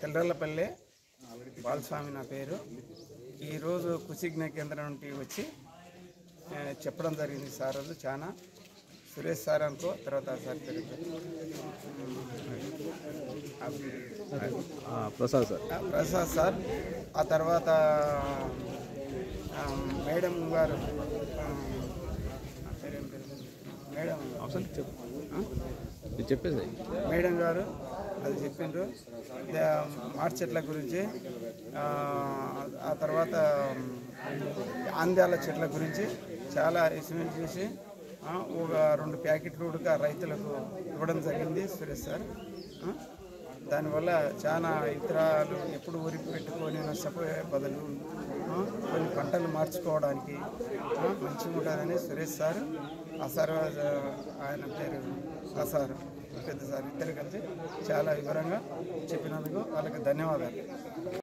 తెల్లర్లపల్లి బాలస్వామి నా పేరు. ఈరోజు కుసిజ్ఞ కేంద్రం నుండి వచ్చి చెప్పడం జరిగింది సార్. అది చాలా సురేష్ సార్ అనుకో, తర్వాత సార్ ప్రసాద్ సార్, ఆ తర్వాత మేడం గారు, మేడం చెప్పేది మేడం గారు అది చెప్పిండ్రు. మామిడి చెట్ల గురించి, ఆ తర్వాత ఆంధ్యాల చెట్ల గురించి చాలా ఎస్టిమేట్ చేసి ఒక 2 ప్యాకెట్లు ఉడక రైతులకు ఇవ్వడం జరిగింది సురేష్ సార్. దానివల్ల చాలా ఇతరాలు ఎప్పుడు ఊరికి పెట్టుకొని నష్టపోయే బదులు కొన్ని పంటలు మార్చుకోవడానికి మంచిగా ఉంటుందని సురేష్ సార్, ఆ సార్ ఆయన పేరు ఆ సార్, పెద్ద సార్, ఇద్దరు కలిసి చాలా వివరంగా చెప్పినందుకు వాళ్ళకి ధన్యవాదాలు.